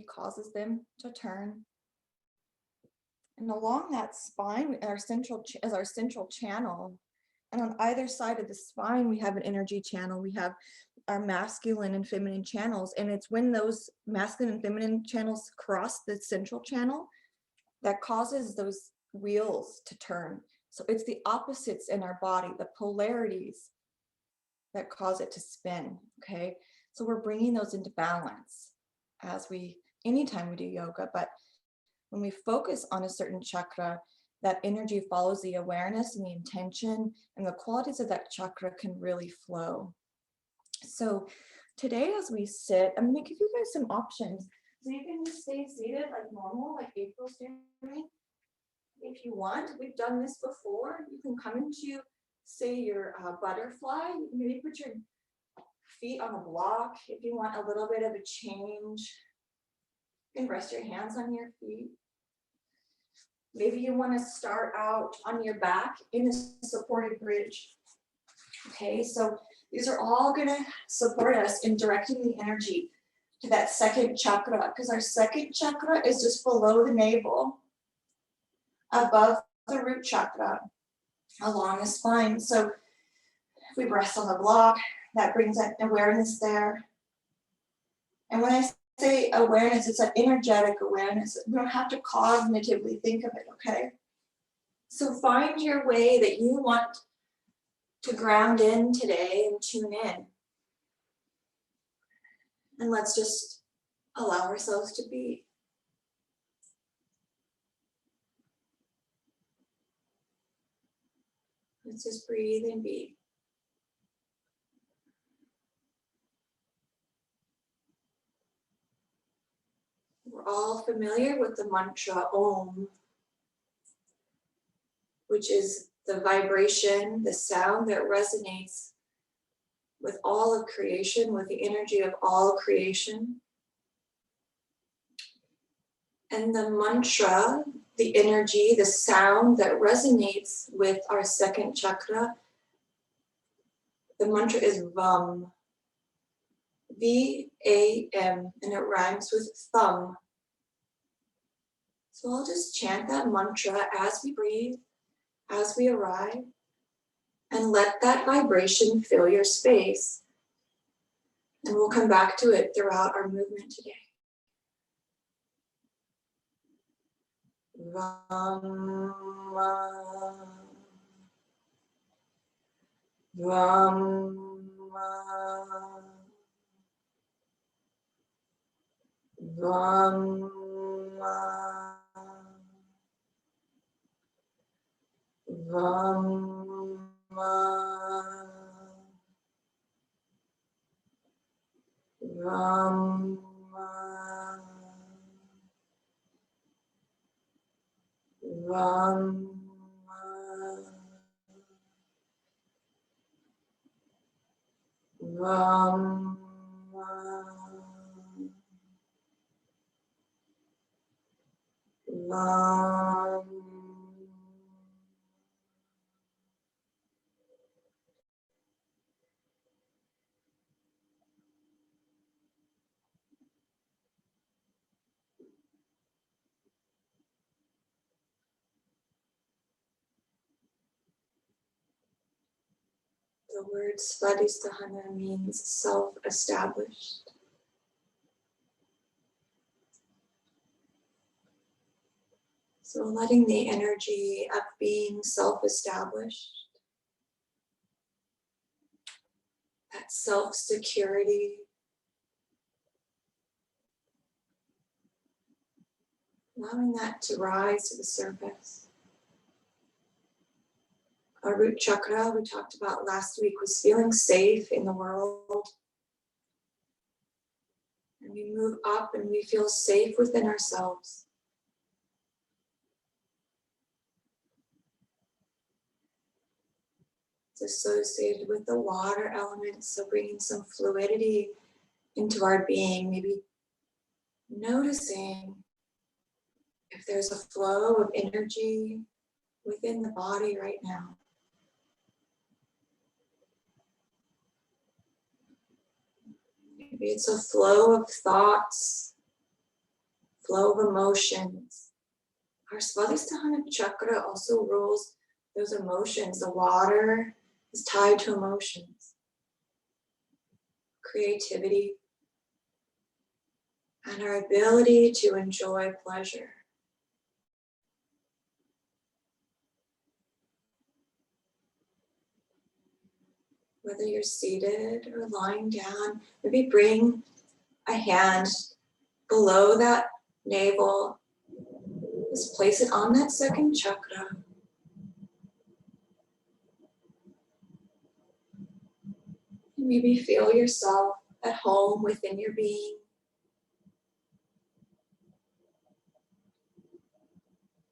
causes them to turn. And along that spine, our central channel, and on either side of the spine, we have an energy channel. We have our masculine and feminine channels. And it's when those masculine and feminine channels cross the central channel that causes those wheels to turn. So it's the opposites in our body, the polarities that cause it to spin, okay? So we're bringing those into balance anytime we do yoga, but when we focus on a certain chakra, that energy follows the awareness and the intention, and the qualities of that chakra can really flow. So today as we sit, I'm gonna give you guys some options. So you can just stay seated like normal, like April's doing. If you want, we've done this before. You can come into, say, your butterfly. You can maybe put your feet on a block if you want a little bit of a change. You can rest your hands on your feet. Maybe you want to start out on your back in a supported bridge. Okay, so these are all going to support us in directing the energy to that second chakra, because our second chakra is just below the navel, above the root chakra, along the spine. So if we rest on the block, that brings that awareness there. And when I say awareness, it's an energetic awareness. We don't have to cognitively think of it, okay? So find your way that you want to ground in today and tune in. And let's just allow ourselves to be. Let's just breathe and be. We're all familiar with the mantra Om, which is the vibration, the sound that resonates with all of creation, with the energy of all creation. And the mantra, the energy, the sound that resonates with our second chakra, the mantra is VAM. V-A-M, and it rhymes with thumb. So I'll just chant that mantra as we breathe, as we arrive, and let that vibration fill your space. And we'll come back to it throughout our movement today. Vam, Vam, Vam, Vam, Vam, Vam, Vam, Vam. The word Swadisthana means self-established. So letting the energy of being self-established, that self-security, allowing that to rise to the surface. Our root chakra, we talked about last week, was feeling safe in the world. And we move up and we feel safe within ourselves. It's associated with the water element, so bringing some fluidity into our being, maybe noticing if there's a flow of energy within the body right now. Maybe it's a flow of thoughts flow of emotions. Our Swadisthana Chakra also rules those emotions. The water is tied to emotions, creativity, and our ability to enjoy pleasure. Whether you're seated or lying down, maybe bring a hand below that navel. Just place it on that second chakra. And maybe feel yourself at home within your being.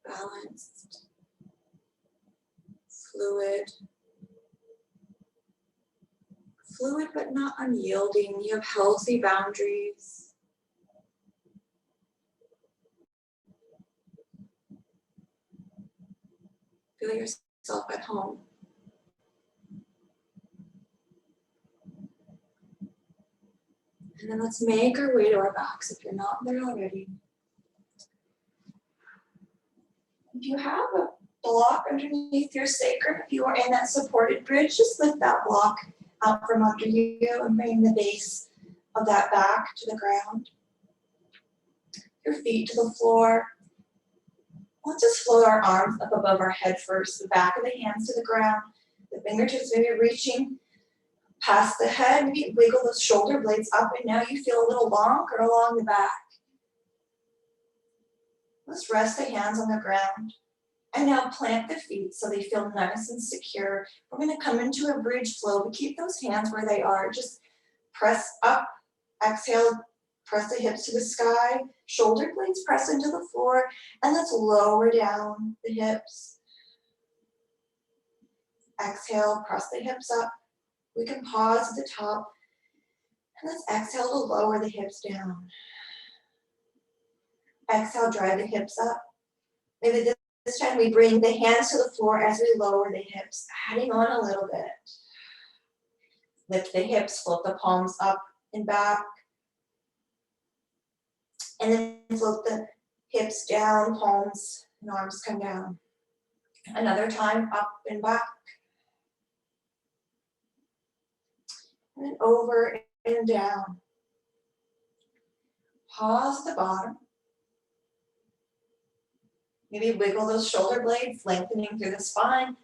Balanced, fluid but not unyielding. You have healthy boundaries. Feel yourself at home. And then let's make our way to our backs if you're not there already. If you have a block underneath your sacrum, if you are in that supported bridge, just lift that block out from under you and bring the base of that back to the ground. Your feet to the floor. Let's just float our arms up above our head first, the back of the hands to the ground, the fingertips maybe reaching past the head, maybe wiggle those shoulder blades up, and now you feel a little longer along the back. Let's rest the hands on the ground. And now plant the feet so they feel nice and secure. We're going to come into a bridge flow, but keep those hands where they are. Just press up, exhale, press the hips to the sky, shoulder blades press into the floor, and let's lower down the hips. Exhale, press the hips up. We can pause at the top, and let's exhale to lower the hips down. Exhale, drive the hips up. Maybe this time we bring the hands to the floor as we lower the hips, adding on a little bit. Lift the hips, float the palms up and back. And then float the hips down, palms and arms come down. Another time, up and back. And then over and down. Pause at the bottom. Maybe wiggle those shoulder blades, lengthening through the spine.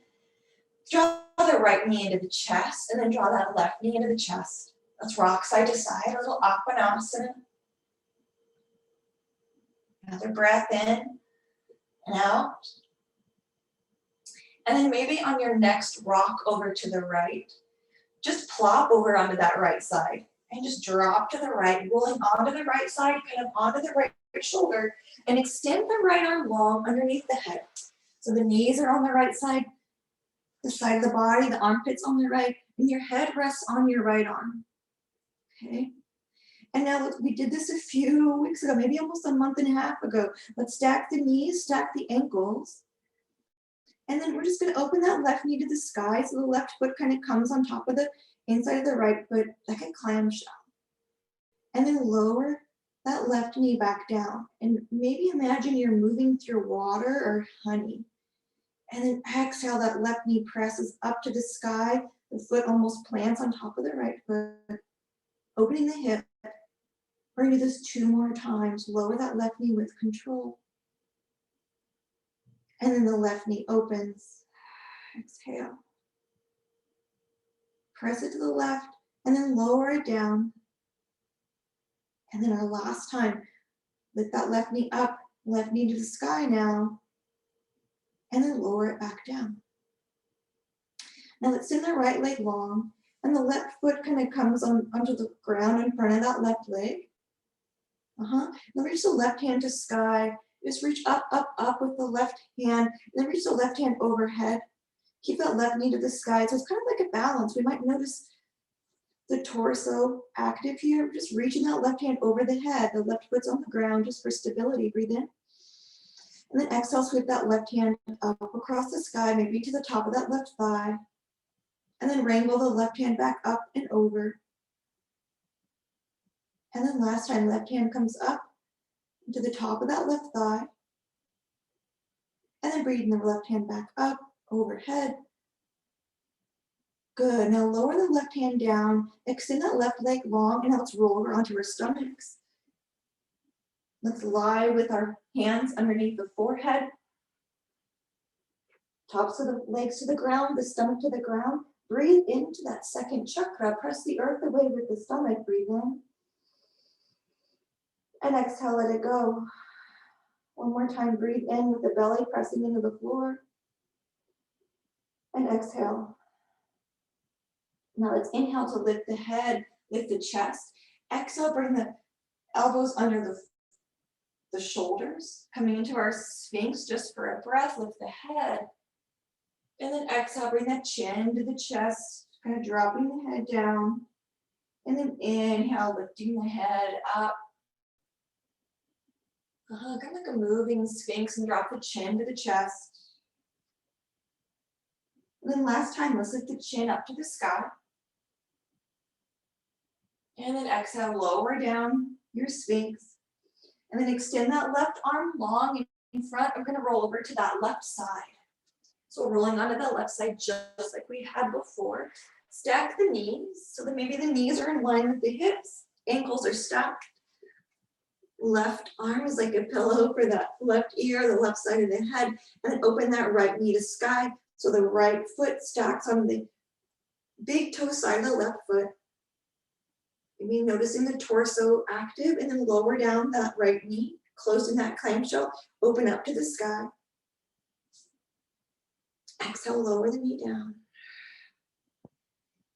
Draw the right knee into the chest, and then draw that left knee into the chest. Let's rock side to side, a little Apanasana. Another breath in and out. And then maybe on your next rock over to the right, just plop over onto that right side and just drop to the right, rolling onto the right side, kind of onto the right shoulder, and extend the right arm long underneath the head. So the knees are on the right side, the side of the body, the armpits on the right, and your head rests on your right arm. Okay. And now we did this a few weeks ago, maybe almost a month and a half ago. Let's stack the knees, stack the ankles. And then we're just going to open that left knee to the sky. So the left foot kind of comes on top of the inside of the right foot like a clamshell. And then lower that left knee back down. And maybe imagine you're moving through water or honey. And then exhale, that left knee presses up to the sky. The foot almost plants on top of the right foot. Opening the hip. We're going to do this 2 more times. Lower that left knee with control. And then the left knee opens. Exhale. Press it to the left and then lower it down. And then our last time, lift that left knee up, left knee to the sky now. And then lower it back down. Now let's send the right leg long and the left foot kind of comes onto the ground in front of that left leg. Then reach the left hand to sky. Just reach up, up, up with the left hand. Then reach the left hand overhead. Keep that left knee to the sky. So it's kind of like a balance. We might notice the torso active here. Just reaching that left hand over the head. The left foot's on the ground just for stability. Breathe in. And then exhale, sweep that left hand up across the sky, maybe to the top of that left thigh. And then rainbow the left hand back up and over. And then last time, left hand comes up to the top of that left thigh. And then breathe the left hand back up, overhead. Good. Now lower the left hand down, extend that left leg long, and now let's roll over onto our stomachs. Let's lie with our hands underneath the forehead. Tops of the legs to the ground, the stomach to the ground. Breathe into that second chakra. Press the earth away with the stomach. Breathe in. And exhale, let it go. One more time, breathe in with the belly pressing into the floor. And exhale. Now let's inhale to lift the head, lift the chest. Exhale, bring the elbows under the shoulders, coming into our sphinx just for a breath. Lift the head. And then exhale, bring that chin to the chest, kind of dropping the head down. And then inhale, lifting the head up. Kind of like a moving sphinx, and drop the chin to the chest. And then last time, let's lift the chin up to the sky. And then exhale, lower down your sphinx. And then extend that left arm long in front. We're going to roll over to that left side. So we're rolling onto the left side just like we had before. Stack the knees so that maybe the knees are in line with the hips. Ankles are stacked. Left arm is like a pillow for that left ear, the left side of the head. And then open that right knee to sky. So the right foot stacks on the big toe side of the left foot. Maybe noticing the torso active, and then lower down that right knee, closing that clamshell, open up to the sky. Exhale, lower the knee down.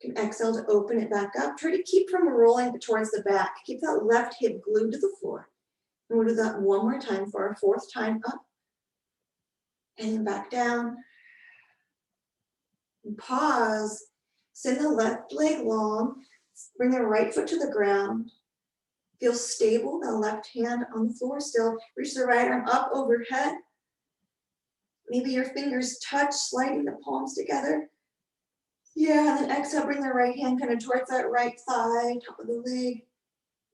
You can exhale to open it back up. Try to keep from rolling towards the back. Keep that left hip glued to the floor. And we'll do that one more time for our fourth time up. And then back down. And pause. Send the left leg long. Bring the right foot to the ground. Feel stable, the left hand on the floor still. Reach the right arm up overhead. Maybe your fingers touch, sliding the palms together. Yeah, and then exhale, bring the right hand kind of towards that right thigh, top of the leg.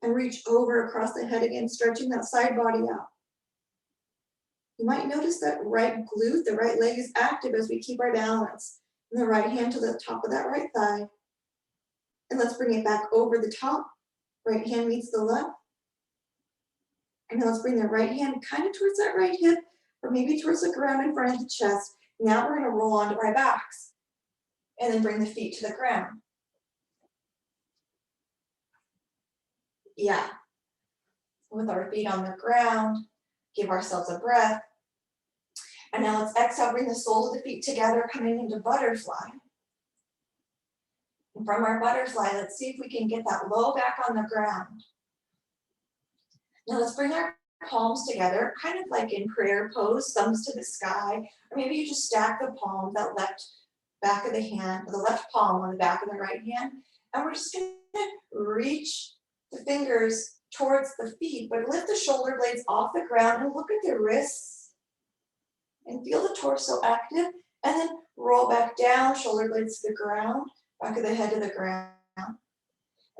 And reach over across the head again, stretching that side body out. You might notice that right glute, the right leg is active as we keep our balance. And the right hand to the top of that right thigh. And let's bring it back over the top. Right hand meets the left. And now let's bring the right hand kind of towards that right hip, or maybe towards the ground in front of the chest. Now we're going to roll onto our backs. And then bring the feet to the ground. Yeah. With our feet on the ground, give ourselves a breath. And now let's exhale, bring the soles of the feet together, coming into butterfly. And from our butterfly, let's see if we can get that low back on the ground. Now let's bring our palms together, kind of like in prayer pose, thumbs to the sky, or maybe you just stack the palm, that left back of the hand, the left palm on the back of the right hand, and we're just gonna reach the fingers towards the feet, but lift the shoulder blades off the ground and look at the wrists and feel the torso active, and then roll back down, shoulder blades to the ground, back of the head to the ground. And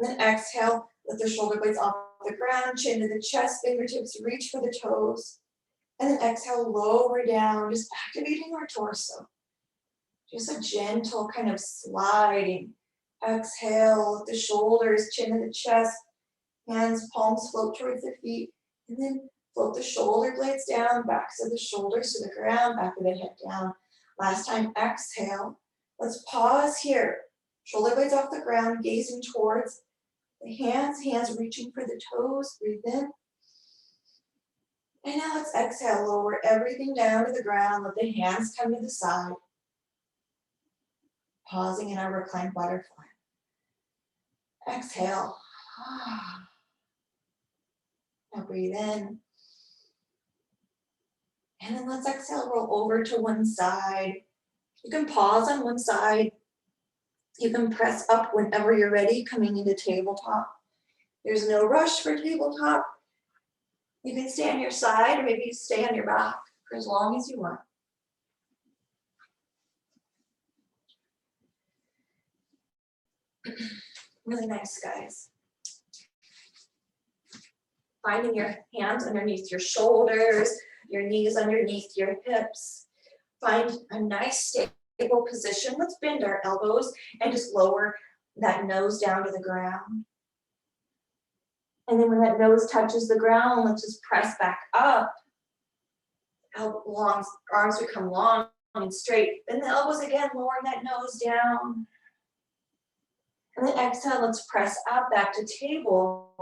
then exhale, lift the shoulder blades off the ground, chin to the chest, fingertips reach for the toes. And then exhale, lower down, just activating our torso. Just a gentle kind of sliding. Exhale, lift the shoulders, chin to the chest, hands, palms float towards the feet. And then float the shoulder blades down, backs of the shoulders to the ground, back of the head down. Last time, exhale. Let's pause here. Shoulder blades off the ground, gazing towards the hands reaching for the toes. Breathe in. And now let's exhale, lower everything down to the ground. Let the hands come to the side. Pausing in our reclined butterfly. Exhale. Now breathe in. And then let's exhale, roll over to one side. You can pause on one side. You can press up whenever you're ready, coming into tabletop. There's no rush for tabletop. You can stay on your side, or maybe you stay on your back for as long as you want. Really nice, guys. Finding your hands underneath your shoulders, your knees underneath your hips. Find a nice stable position. Let's bend our elbows and just lower that nose down to the ground. And then when that nose touches the ground, let's just press back up. Long, arms become long and straight. Then the elbows again, lowering that nose down. And then exhale, let's press up back to table.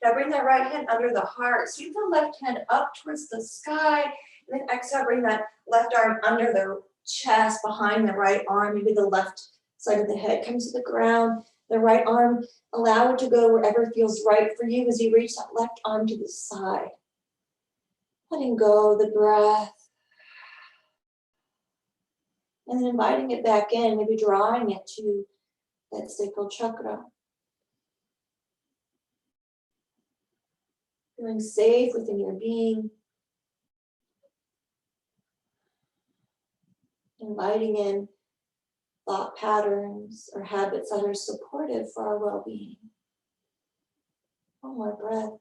Now bring that right hand under the heart. Sweep the left hand up towards the sky. And then exhale, bring that left arm under the chest, behind the right arm. Maybe the left side of the head comes to the ground. The right arm, allow it to go wherever feels right for you as you reach that left arm to the side. Letting go the breath. And then inviting it back in, maybe drawing it to that sacral chakra. Feeling safe within your being. Inviting in thought patterns or habits that are supportive for our well-being. One more breath.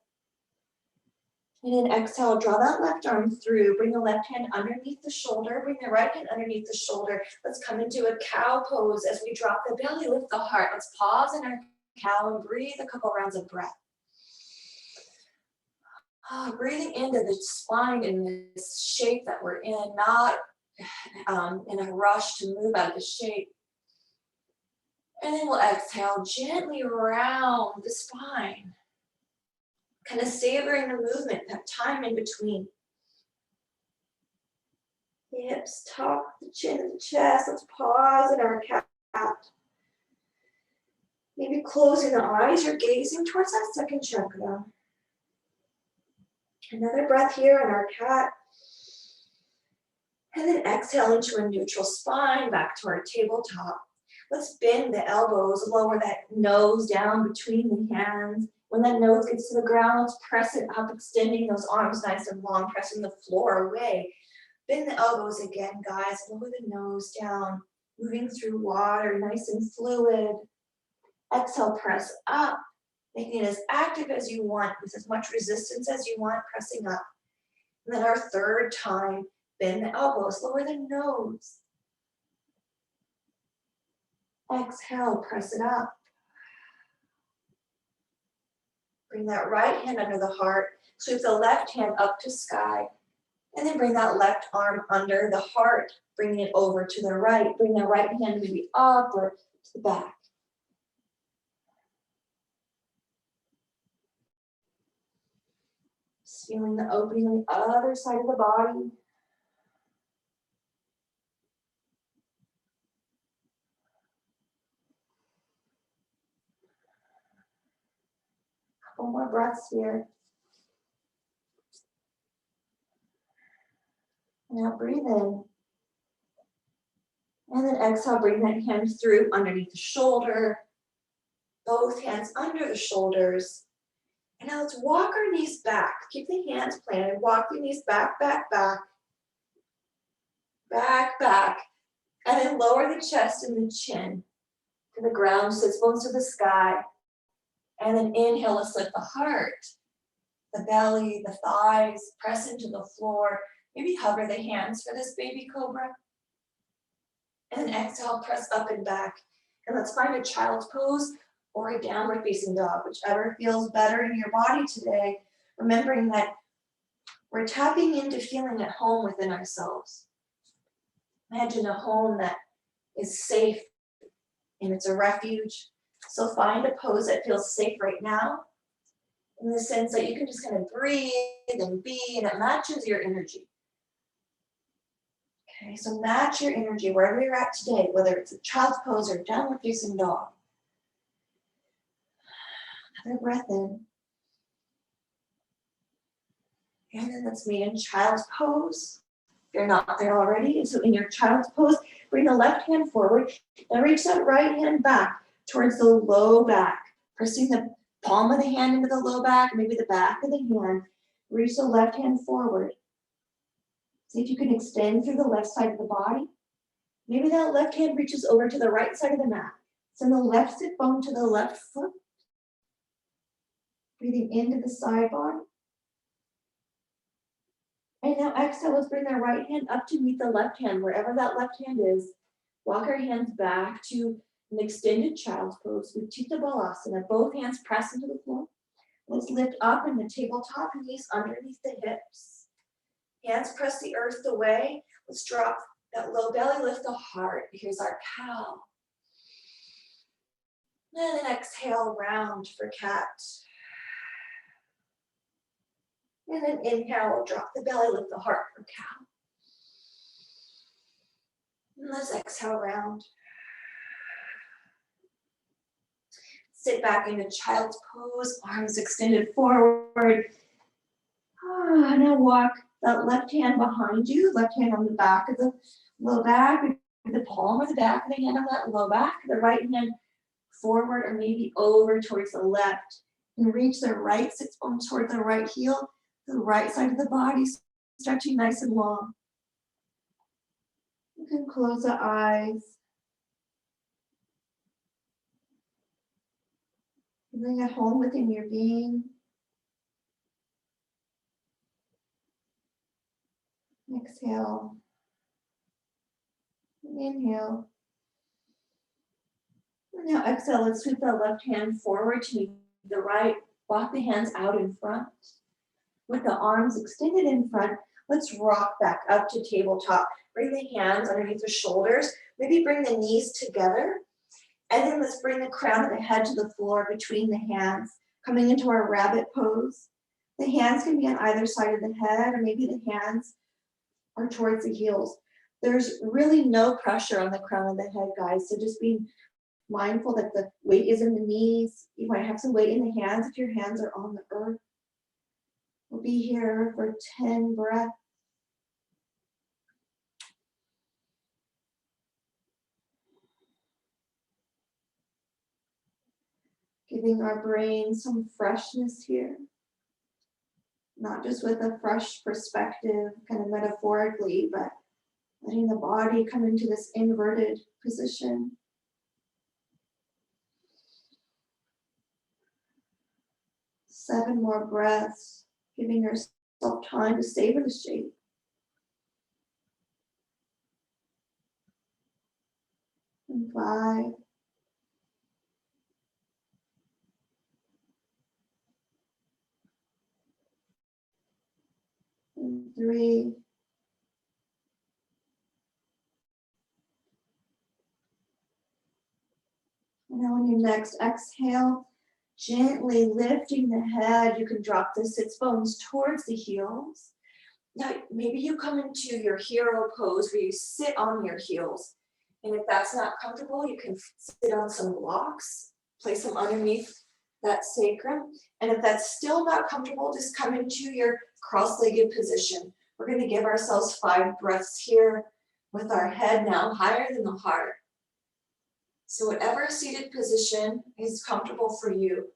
And then exhale, draw that left arm through. Bring the left hand underneath the shoulder. Bring the right hand underneath the shoulder. Let's come into a cow pose as we drop the belly, lift the heart. Let's pause in our cow and breathe a couple rounds of breath. Breathing into the spine in this shape that we're in, not in a rush to move out of the shape. And then we'll exhale, gently round the spine. Kind of savoring the movement, that time in between. The hips tuck, the chin and the chest. Let's pause in our cat. Maybe closing the eyes, you're gazing towards that second chakra. Another breath here in our cat. And then exhale into a neutral spine, back to our tabletop. Let's bend the elbows, lower that nose down between the hands. When that nose gets to the ground, let's press it up, extending those arms nice and long, pressing the floor away. Bend the elbows again, guys. Lower the nose down, moving through water, nice and fluid. Exhale, press up, making it as active as you want, with as much resistance as you want, pressing up. And then our third time, bend the elbows, lower the nose. Exhale, press it up. Bring that right hand under the heart. Sweep the left hand up to sky. And then bring that left arm under the heart, bringing it over to the right. Bring that right hand maybe up or to the back. Just feeling the opening on the other side of the body. Couple more breaths here. Now breathe in. And then exhale, bring that hand through underneath the shoulder. Both hands under the shoulders. And now let's walk our knees back. Keep the hands planted. Walk the knees back, back, back. Back, back. And then lower the chest and the chin to the ground, sits bones to the sky. And then inhale, let's lift the heart, the belly, the thighs, press into the floor. Maybe hover the hands for this baby cobra. And then exhale, press up and back. And let's find a child's pose or a downward facing dog, whichever feels better in your body today. Remembering that we're tapping into feeling at home within ourselves. Imagine a home that is safe and it's a refuge. So find a pose that feels safe right now, in the sense that you can just kind of breathe and be, and it matches your energy. Okay, so match your energy wherever you're at today, whether it's a child's pose or downward facing dog. Another breath in. And then let's meet in child's pose. If you're not there already, and so in your child's pose, bring the left hand forward and reach that right hand back towards the low back. Pressing the palm of the hand into the low back, maybe the back of the hand. Reach the left hand forward. See if you can extend through the left side of the body. Maybe that left hand reaches over to the right side of the mat. Send the left sit bone to the left foot. Breathing into the side body. And now exhale, let's bring our right hand up to meet the left hand, wherever that left hand is. Walk our hands back to an extended child's pose with Chitta Balasana. Both hands press into the floor. Let's lift up in the tabletop, knees underneath the hips. Hands press the earth away. Let's drop that low belly, lift the heart. Here's our cow. And then exhale, round for cat. And then inhale, we'll drop the belly, lift the heart for cow. And let's exhale, round. Sit back into child's pose, arms extended forward. Now walk that left hand behind you, left hand on the back of the low back, the palm of the back of the hand on that low back, the right hand forward or maybe over towards the left, and reach the right sits bones toward the right heel, the right side of the body, stretching nice and long. You can close the eyes. Feeling at home within your being. Exhale. Inhale. And now exhale, let's sweep the left hand forward to meet the right. Walk the hands out in front. With the arms extended in front, let's rock back up to tabletop. Bring the hands underneath the shoulders. Maybe bring the knees together. And then let's bring the crown of the head to the floor between the hands, coming into our rabbit pose. The hands can be on either side of the head, or maybe the hands are towards the heels. There's really no pressure on the crown of the head, guys. So just be mindful that the weight is in the knees. You might have some weight in the hands if your hands are on the earth. We'll be here for 10 breaths. Giving our brain some freshness here. Not just with a fresh perspective, kind of metaphorically, but letting the body come into this inverted position. Seven more breaths, giving yourself time to savor the shape. And 5. And 3. And now on your next exhale, gently lifting the head, you can drop the sits bones towards the heels. Now, maybe you come into your hero pose where you sit on your heels. And if that's not comfortable, you can sit on some blocks, place them underneath that sacrum. And if that's still not comfortable, just come into your cross-legged position. We're going to give ourselves 5 breaths here with our head now higher than the heart. So whatever seated position is comfortable for you.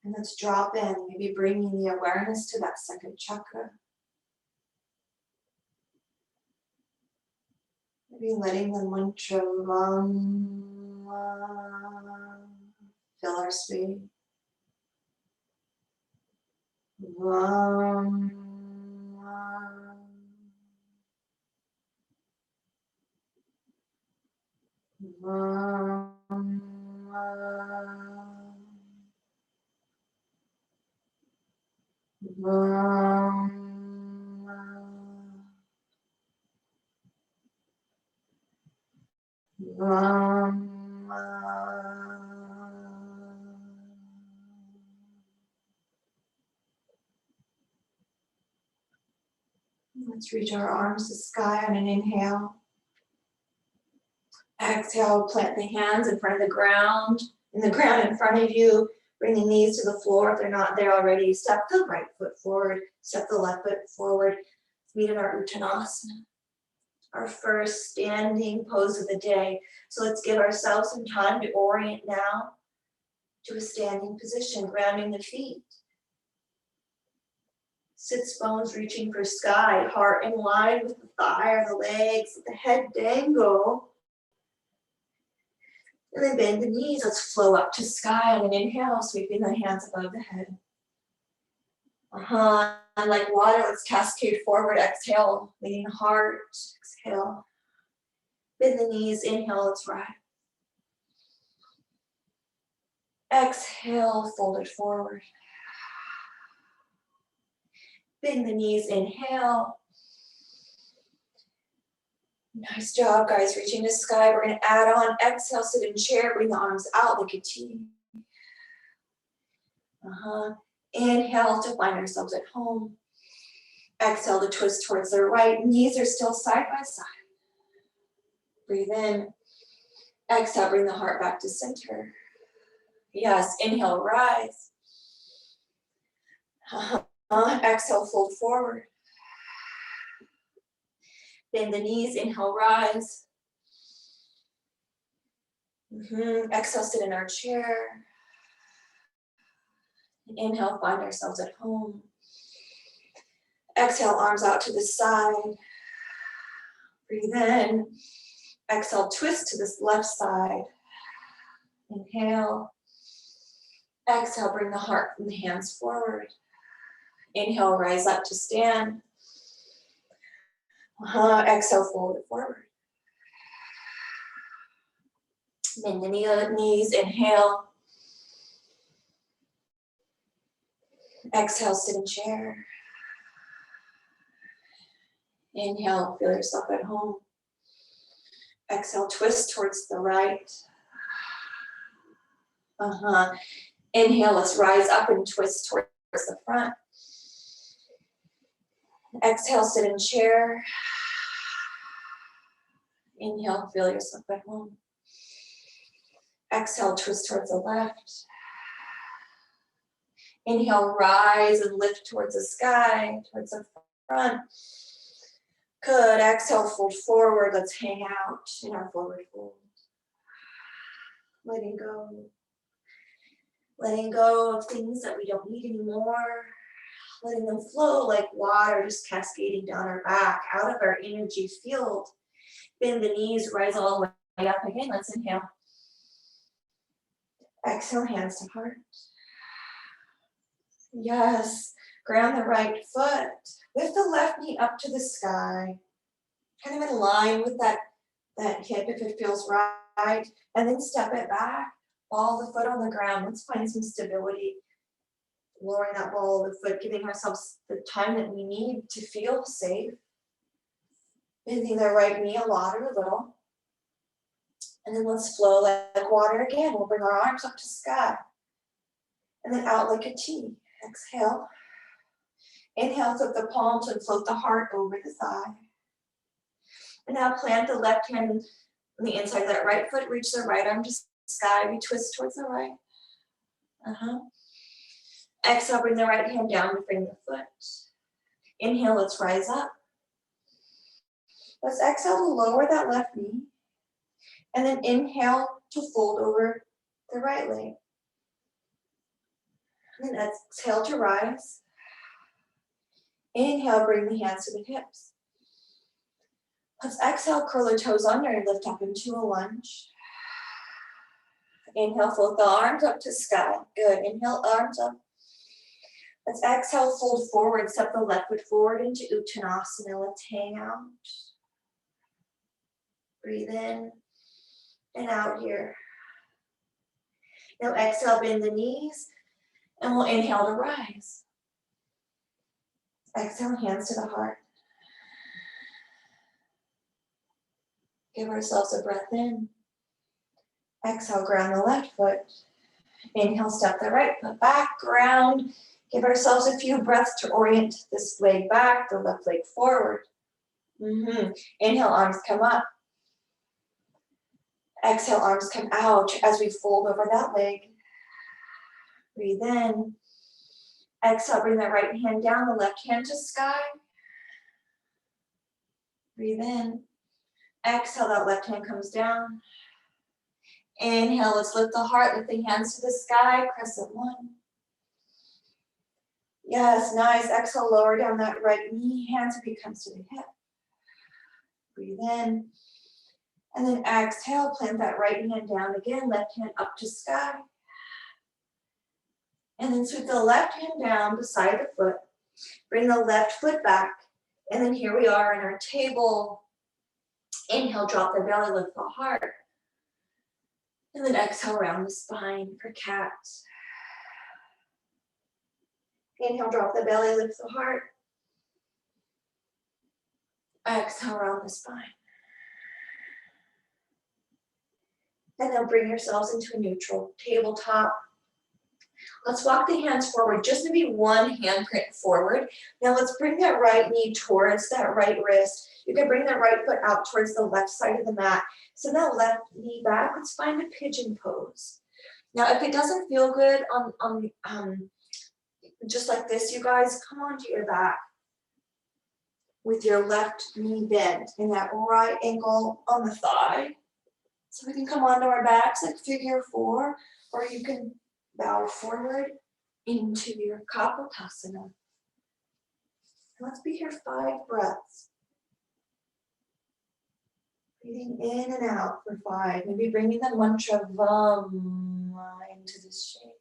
And let's drop in, maybe bringing the awareness to that second chakra. Maybe letting the mantra fill our space. Let's reach our arms to the sky on an inhale. Exhale, plant the hands in front of the ground, in the ground in front of you. Bring the knees to the floor if they're not there already. Step the right foot forward, step the left foot forward. Meet in our Uttanasana, our first standing pose of the day. So let's give ourselves some time to orient now to a standing position, grounding the feet. Sits bones reaching for sky, heart in line with the thigh or the legs, the head dangle. And then bend the knees. Let's flow up to sky on an inhale, sweeping the hands above the head. And like water, let's cascade forward. Exhale, leaning heart. Exhale. Bend the knees. Inhale, let's rise. Exhale, fold it forward. Bend the knees. Inhale. Nice job, guys. Reaching to sky. We're going to add on. Exhale, sit in chair. Bring the arms out like a T. Inhale to find ourselves at home. Exhale to twist towards the right. Knees are still side by side. Breathe in. Exhale, bring the heart back to center. Yes, inhale, rise. Exhale, fold forward. Bend the knees, inhale, rise. Exhale, sit in our chair. Inhale, find ourselves at home. Exhale, arms out to the side. Breathe in. Exhale, twist to this left side. Inhale. Exhale, bring the heart and the hands forward. Inhale, rise up to stand. Exhale, fold it forward. Bend the knees, inhale. Exhale, sit in chair. Inhale, feel yourself at home. Exhale, twist towards the right. Inhale, let's rise up and twist towards the front. Exhale, sit in chair. Inhale, feel yourself at home. Exhale, twist towards the left. Inhale, rise and lift towards the sky, towards the front. Good. Exhale, fold forward. Let's hang out in our forward fold. Letting go. Letting go of things that we don't need anymore. Letting them flow like water, just cascading down our back, out of our energy field. Bend the knees, rise all the way up again. Let's inhale. Exhale, hands to heart. Yes. Ground the right foot. Lift the left knee up to the sky. Kind of in line with that hip if it feels right. And then step it back. Ball the foot on the ground. Let's find some stability. Lowering that ball of the foot, giving ourselves the time that we need to feel safe. Bending the right knee a lot or a little. And then let's flow like water again. We'll bring our arms up to sky. And then out like a T. Exhale. Inhale, flip the palms and float the heart over the thigh. And now plant the left hand on the inside of that right foot. Reach the right arm to sky. We twist towards the right. Exhale, bring the right hand down to frame the foot. Inhale, let's rise up. Let's exhale to lower that left knee. And then inhale to fold over the right leg. And then exhale to rise. Inhale, bring the hands to the hips. Let's exhale, curl the toes under and lift up into a lunge. Inhale, float the arms up to sky. Good. Inhale, arms up. Let's exhale, fold forward, step the left foot forward into Uttanasana. Let's hang out. Breathe in and out here. Now exhale, bend the knees, and we'll inhale to rise. Exhale, hands to the heart. Give ourselves a breath in. Exhale, ground the left foot. Inhale, step the right foot back, ground. Give ourselves a few breaths to orient this leg back, the left leg forward. Inhale, arms come up. Exhale, arms come out as we fold over that leg. Breathe in. Exhale, bring the right hand down, the left hand to sky. Breathe in. Exhale, that left hand comes down. Inhale, let's lift the heart, lift the hands to the sky, crescent one. Yes, nice. Exhale, lower down that right knee, hands comes to the hip. Breathe in. And then exhale, plant that right hand down again, left hand up to sky. And then sweep the left hand down beside the foot. Bring the left foot back. And then here we are in our table. Inhale, drop the belly, lift the heart. And then exhale around the spine for cat. Inhale, drop the belly, lift the heart. Exhale around the spine. And then bring yourselves into a neutral tabletop. Let's walk the hands forward, just maybe one handprint forward. Now let's bring that right knee towards that right wrist. You can bring that right foot out towards the left side of the mat. So that left knee back, let's find a pigeon pose. Now if it doesn't feel good on just like this, you guys, come onto your back with your left knee bent and that right ankle on the thigh. So we can come onto our backs like figure four, or you can bow forward into your Kapotasana. Let's be here 5 breaths. Breathing in and out for 5. Maybe bringing the mantra Vam into this shape.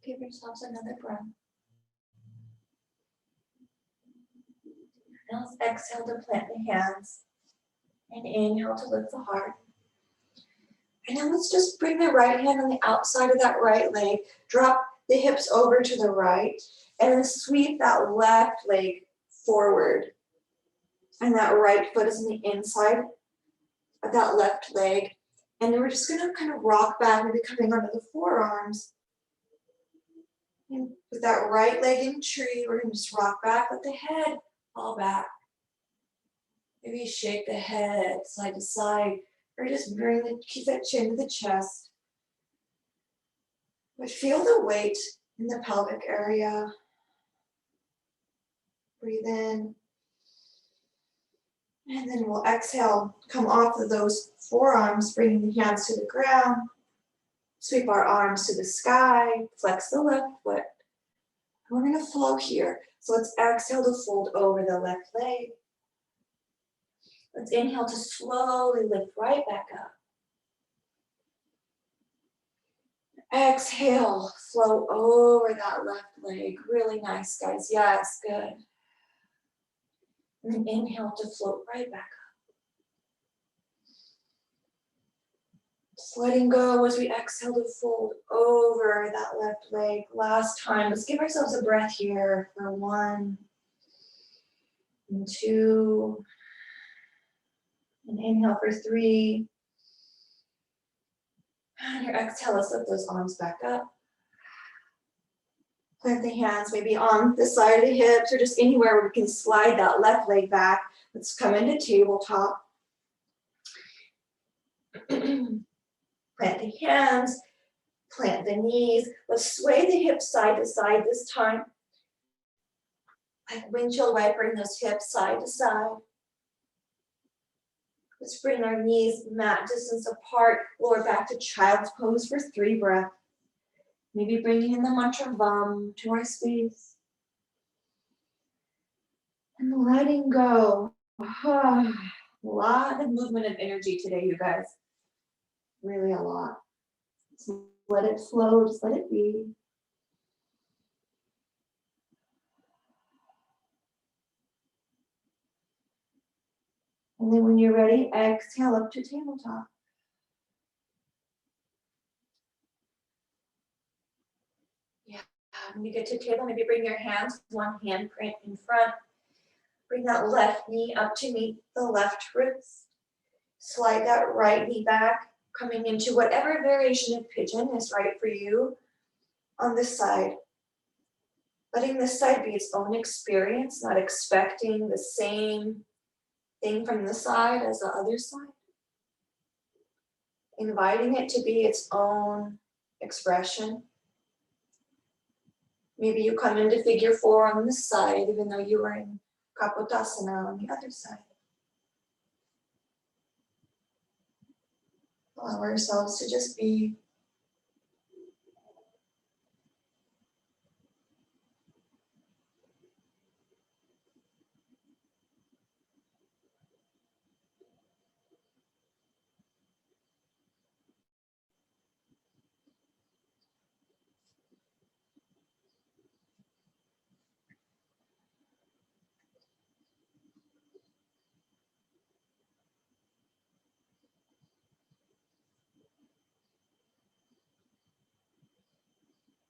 Give yourselves another breath. Now let's exhale to plant the hands and inhale to lift the heart. And now let's just bring the right hand on the outside of that right leg. Drop the hips over to the right and then sweep that left leg forward. And that right foot is on the inside of that left leg. And then we're just gonna kind of rock back, maybe coming onto the forearms. And with that right leg in tree, we're gonna just rock back, let the head fall back. Maybe shake the head side to side, or just keep that chin to the chest. But feel the weight in the pelvic area. Breathe in. And then we'll exhale, come off of those forearms, bringing the hands to the ground. Sweep our arms to the sky, flex the left foot. And we're gonna flow here. So let's exhale to fold over the left leg. Let's inhale to slowly lift right back up. Exhale, flow over that left leg. Really nice, guys. Yes, good. And then inhale to float right back up. Just letting go as we exhale to fold over that left leg. Last time, let's give ourselves a breath here for 1 and 2. And inhale for 3. And your exhale, let's lift those arms back up. Plant the hands maybe on the side of the hips or just anywhere where we can slide that left leg back. Let's come into tabletop. Plant the hands, plant the knees. Let's sway the hips side to side this time. Like windshield wipering those hips side to side. Let's bring our knees mat distance apart, lower back to child's pose for 3 breaths. Maybe bringing in the mantra Vam to our space. And letting go. A lot of movement and energy today, you guys. Really a lot. Just let it flow, just let it be. And then when you're ready, exhale up to tabletop. Yeah, when you get to table, maybe bring your hands, one hand print in front. Bring that left knee up to meet the left wrist. Slide that right knee back, coming into whatever variation of pigeon is right for you on this side. Letting this side be its own experience, not expecting the same thing from the side as the other side. inviting it to be its own expression. Maybe you come into figure 4 on this side, even though you were in Kapotasana on the other side. Allow ourselves to just be.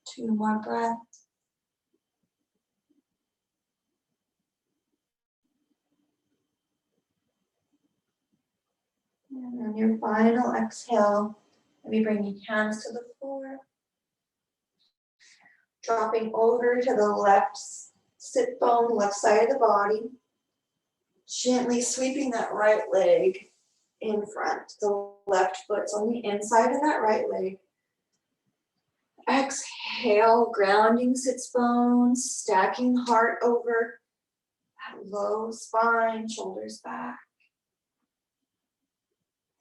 Two more breaths. And on your final exhale, maybe bringing hands to the floor. Dropping over to the left sit bone, left side of the body. Gently sweeping that right leg in front. The left foot's on the inside of that right leg. Exhale, grounding sits bones, stacking heart over that low spine, shoulders back.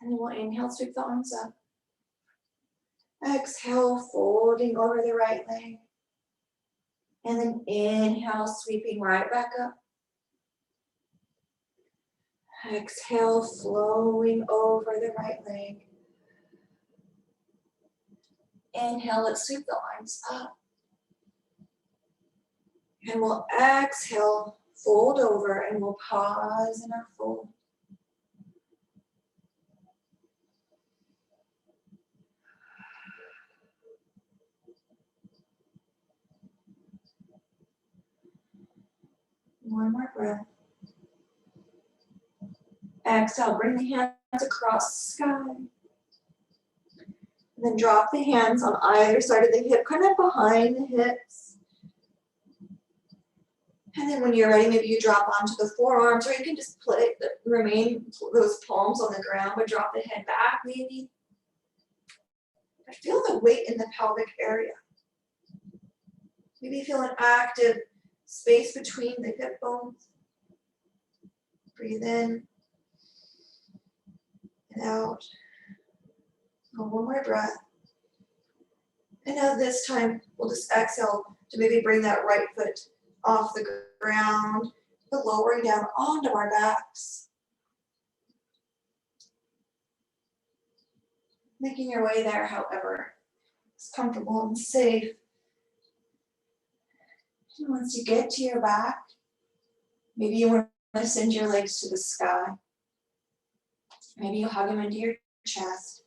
And then we'll inhale, sweep the arms up. Exhale, folding over the right leg. And then inhale, sweeping right back up. Exhale, flowing over the right leg. Inhale, let's sweep the arms up. And we'll exhale, fold over, and we'll pause in our fold. One more breath. Exhale, bring the hands across the sky. And then drop the hands on either side of the hip, kind of behind the hips. And then when you're ready, maybe you drop onto the forearms, or you can just remain those palms on the ground, but drop the head back maybe. But feel the weight in the pelvic area. Maybe feel an active space between the hip bones. Breathe in and out. One more breath. And now this time, we'll just exhale to maybe bring that right foot off the ground, but lowering down onto our backs. Making your way there, however, is comfortable and safe. And once you get to your back, maybe you want to send your legs to the sky. Maybe you hug them into your chest.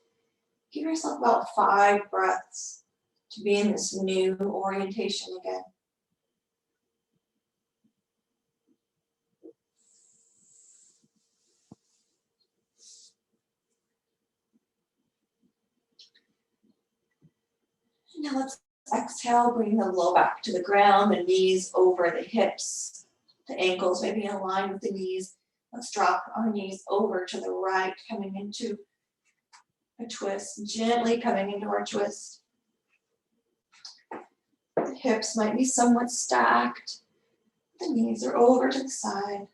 Give yourself about 5 breaths to be in this new orientation again. Now let's exhale, bring the low back to the ground, the knees over the hips, the ankles maybe in line with the knees. Let's drop our knees over to the right, coming into a twist, gently coming into our twist. The hips might be somewhat stacked. The knees are over to the side.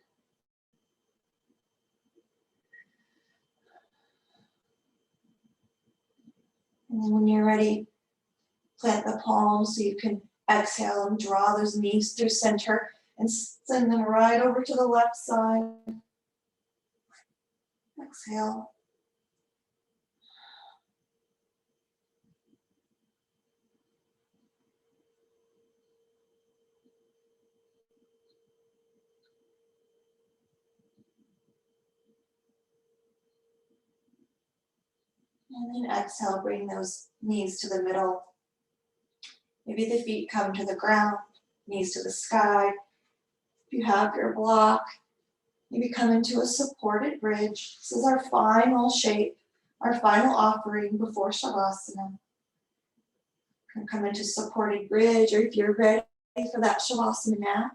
And then when you're ready, plant the palms so you can exhale and draw those knees through center and send them right over to the left side. Exhale. And then exhale, bring those knees to the middle. Maybe the feet come to the ground, knees to the sky. If you have your block, maybe come into a supported bridge. This is our final shape, our final offering before Shavasana. You can come into supported bridge, or if you're ready for that Shavasana now,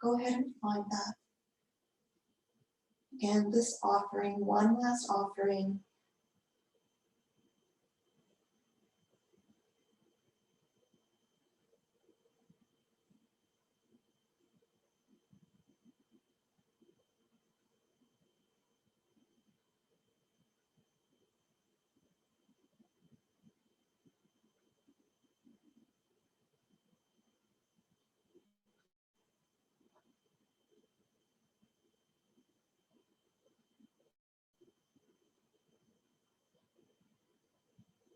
go ahead and find that. Again, this offering, one last offering.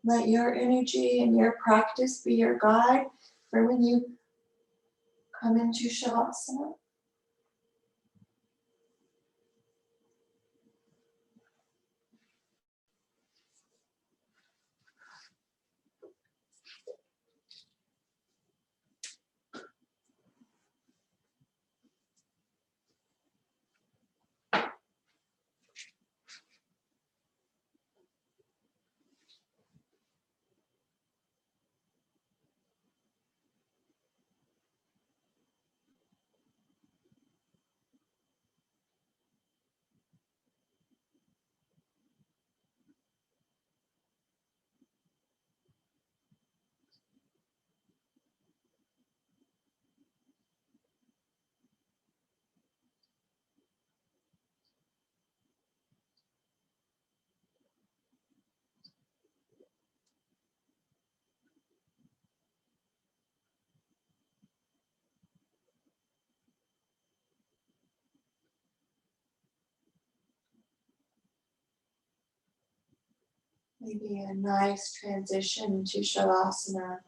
Let your energy and your practice be your guide for when you come into Shavasana. Maybe a nice transition to Shavasana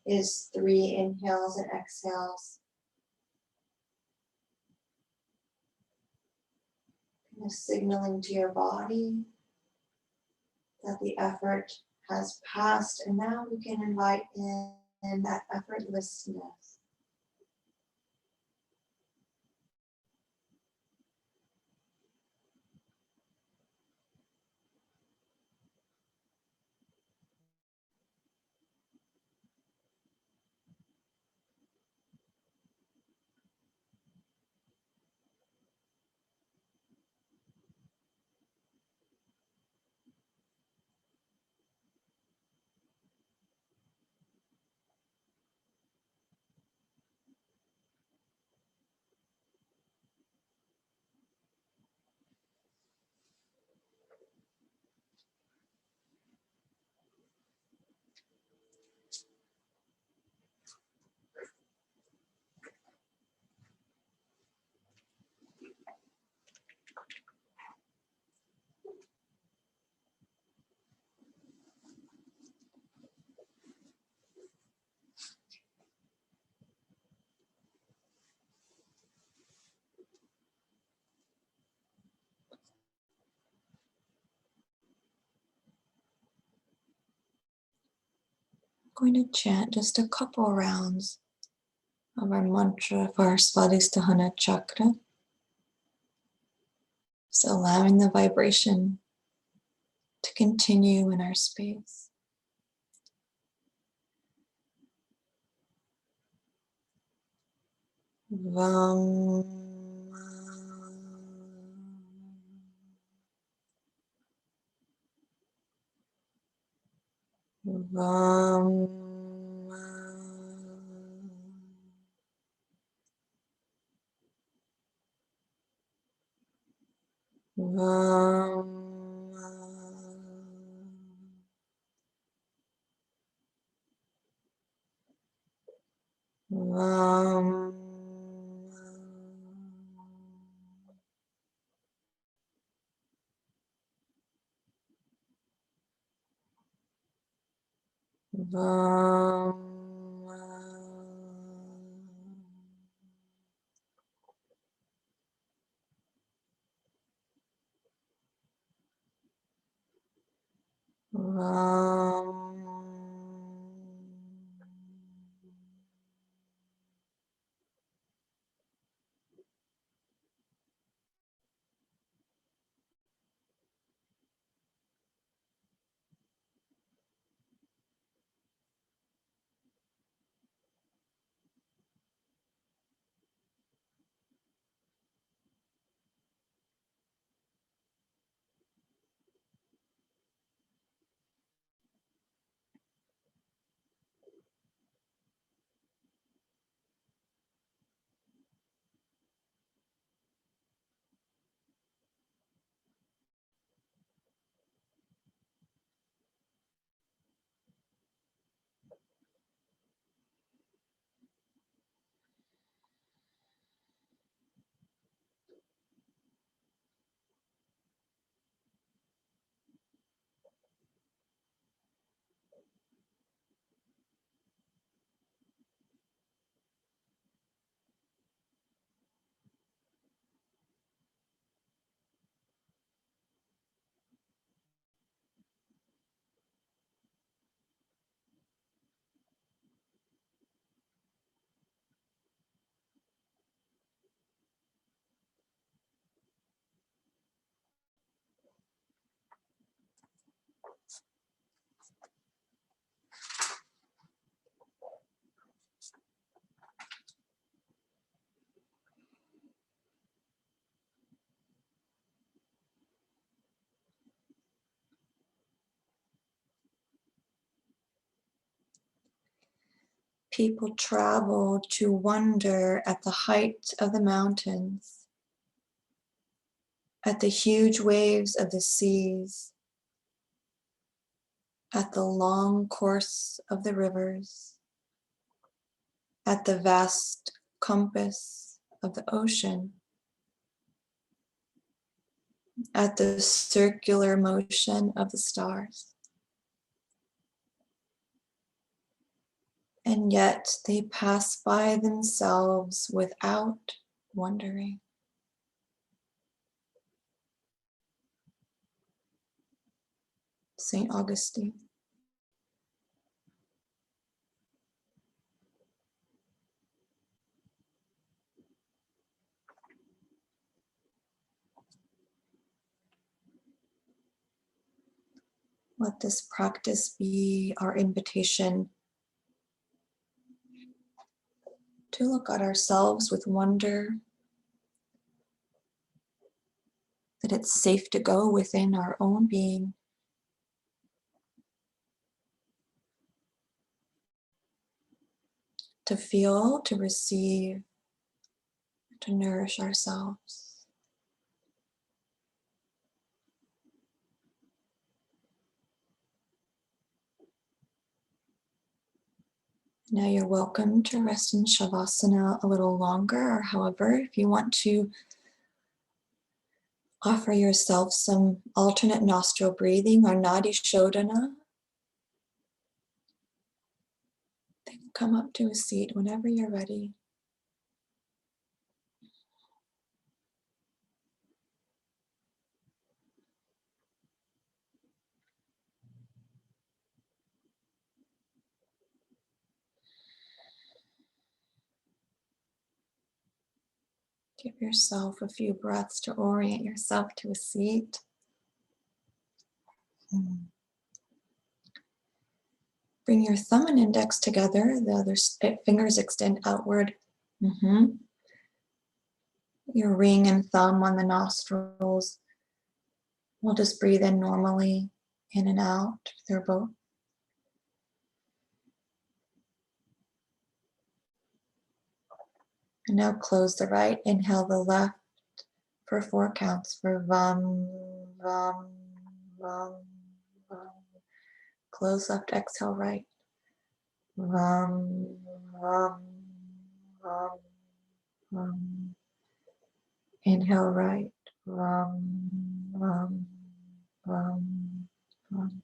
is 3 inhales and exhales. Kind of signaling to your body that the effort has passed, and now we can invite in that effortlessness. I'm going to chant just a couple rounds of our mantra for our Swadisthana Chakra. So allowing the vibration to continue in our space. Vam. Vam. Vam. Vam. Vam. Vam. People travel to wonder at the height of the mountains, at the huge waves of the seas, at the long course of the rivers, at the vast compass of the ocean, at the circular motion of the stars. And yet they pass by themselves without wondering. St. Augustine. Let this practice be our invitation to look at ourselves with wonder, that it's safe to go within our own being, to feel, to receive, to nourish ourselves. Now you're welcome to rest in Shavasana a little longer, or however, if you want to offer yourself some alternate nostril breathing or Nadi Shodhana, then come up to a seat whenever you're ready. Give yourself a few breaths to orient yourself to a seat. Bring your thumb and index together, the other fingers extend outward. Your ring and thumb on the nostrils. We'll just breathe in normally, in and out through both. And now close the right, inhale the left for 4 counts for vam, vam, vam, vam. Close left, exhale right. Vam, vam, vam, vam. Inhale right. Vam, vam, vam, vam.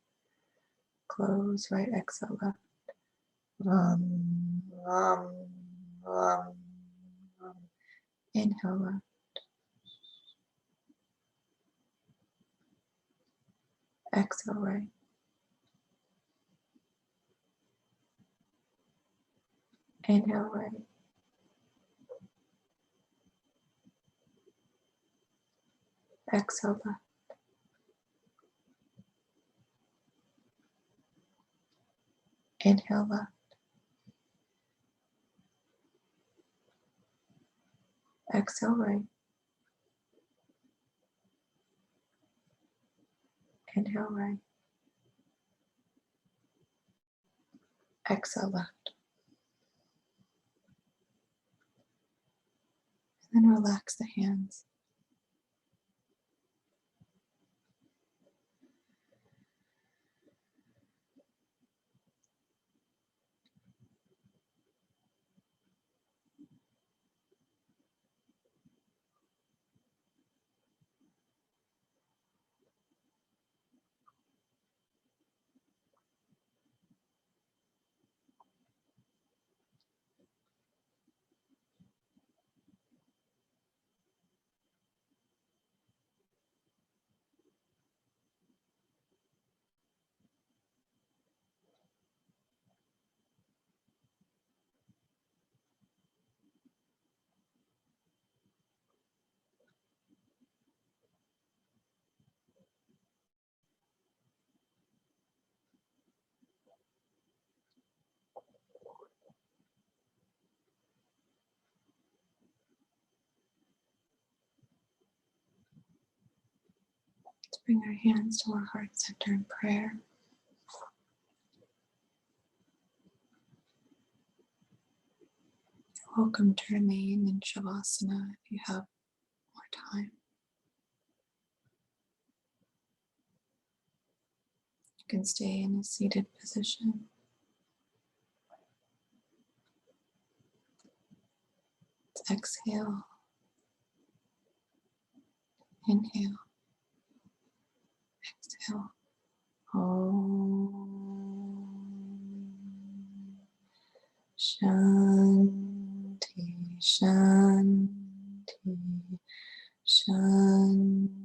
Close right, exhale left. Vam, vam, vam, vam. Inhale left. Exhale right. Inhale right. Exhale left. Inhale left. Exhale right. Inhale right. Exhale left. Then relax the hands. Let's bring our hands to our heart center in prayer. welcome to remain in Shavasana if you have more time. You can stay in a seated position. Let's exhale. Inhale. Exhale. Om Shanti, Shanti, Shanti.